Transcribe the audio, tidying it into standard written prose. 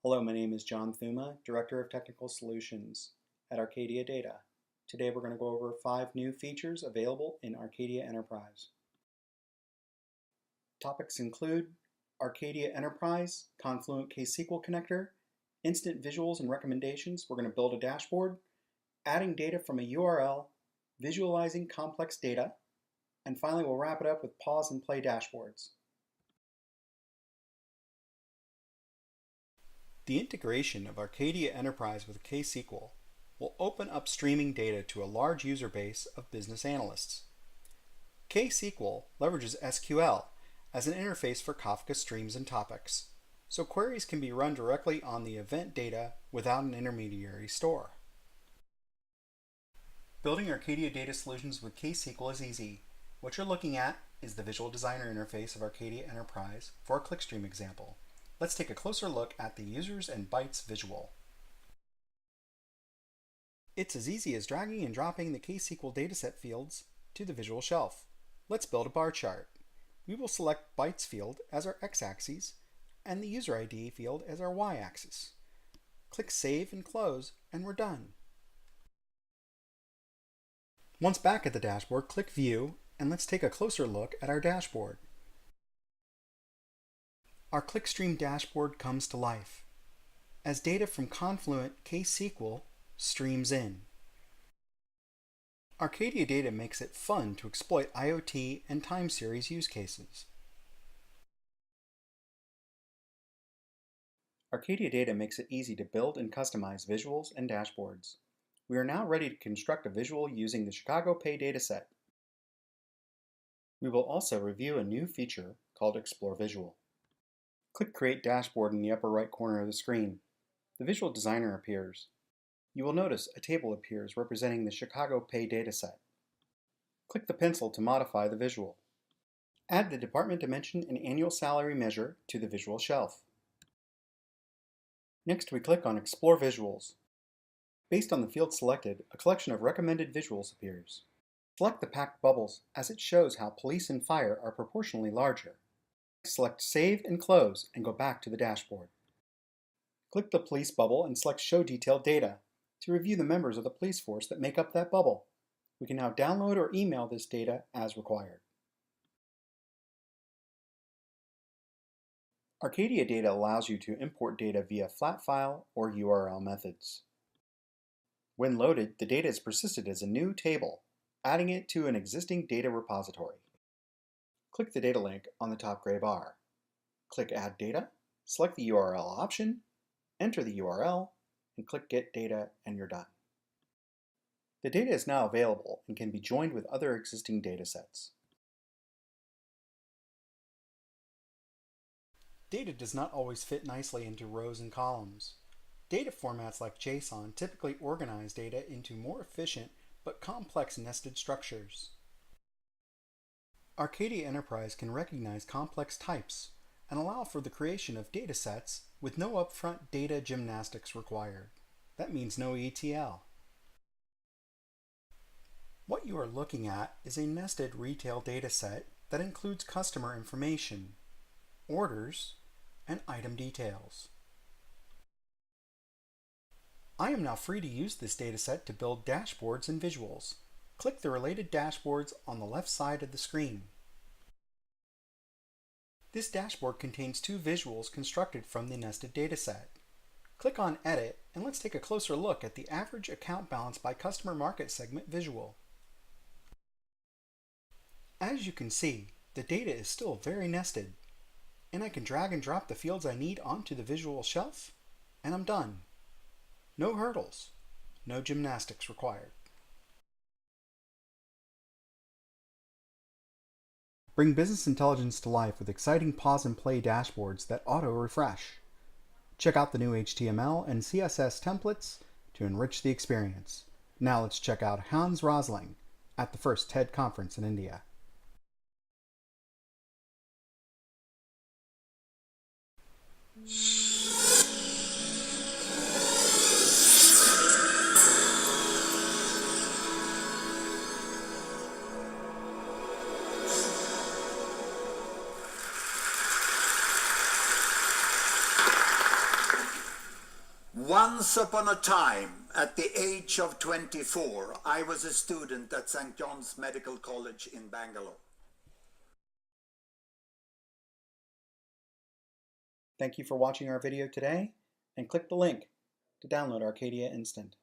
Hello, my name is John Thuma, Director of Technical Solutions at Arcadia Data. Today we're going to go over 5 new features available in Arcadia Enterprise. Topics include Arcadia Enterprise, Confluent KSQL connector, instant visuals and recommendations. We're going to build a dashboard, adding data from a URL, visualizing complex data, and finally we'll wrap it up with pause and play dashboards. The integration of Arcadia Enterprise with KSQL will open up streaming data to a large user base of business analysts. KSQL leverages SQL as an interface for Kafka streams and topics, so queries can be run directly on the event data without an intermediary store. Building Arcadia data solutions with KSQL is easy. What you're looking at is the Visual Designer interface of Arcadia Enterprise for a clickstream example. Let's take a closer look at the users and bytes visual. It's as easy as dragging and dropping the KSQL dataset fields to the visual shelf. Let's build a bar chart. We will select bytes field as our x-axis and the user ID field as our y-axis. Click Save and Close, and we're done. Once back at the dashboard, click View, and let's take a closer look at our dashboard. Our clickstream dashboard comes to life as data from Confluent KSQL streams in. Arcadia Data makes it fun to exploit IoT and time series use cases. Arcadia Data makes it easy to build and customize visuals and dashboards. We are now ready to construct a visual using the Chicago Pay dataset. We will also review a new feature called Explore Visual. Click Create Dashboard in the upper right corner of the screen. The Visual Designer appears. You will notice a table appears representing the Chicago Pay dataset. Click the pencil to modify the visual. Add the department dimension and annual salary measure to the visual shelf. Next, we click on Explore Visuals. Based on the field selected, a collection of recommended visuals appears. Select the packed bubbles as it shows how police and fire are proportionally larger. Select Save and Close and go back to the dashboard. Click the police bubble and select Show Detailed Data to review the members of the police force that make up that bubble. We can now download or email this data as required. Arcadia Data allows you to import data via flat file or URL methods. When loaded, the data is persisted as a new table, adding it to an existing data repository. Click the data link on the top gray bar. Click Add Data, select the URL option, enter the URL, and click Get Data, and you're done. The data is now available and can be joined with other existing datasets. Data does not always fit nicely into rows and columns. Data formats like JSON typically organize data into more efficient but complex nested structures. Arcadia Enterprise can recognize complex types and allow for the creation of data sets with no upfront data gymnastics required. That means no ETL. What you are looking at is a nested retail data set that includes customer information, orders, and item details. I am now free to use this data set to build dashboards and visuals. Click the related dashboards on the left side of the screen. This dashboard contains 2 visuals constructed from the nested dataset. Click on Edit, and let's take a closer look at the average account balance by customer market segment visual. As you can see, the data is still very nested, and I can drag and drop the fields I need onto the visual shelf, and I'm done. No hurdles, no gymnastics required. Bring business intelligence to life with exciting pause and play dashboards that auto-refresh. Check out the new HTML and CSS templates to enrich the experience. Now let's check out Hans Rosling at the first TED conference in India. Once upon a time, at the age of 24, I was a student at St. John's Medical College in Bangalore. Thank you for watching our video today, and click the link to download Arcadia Instant.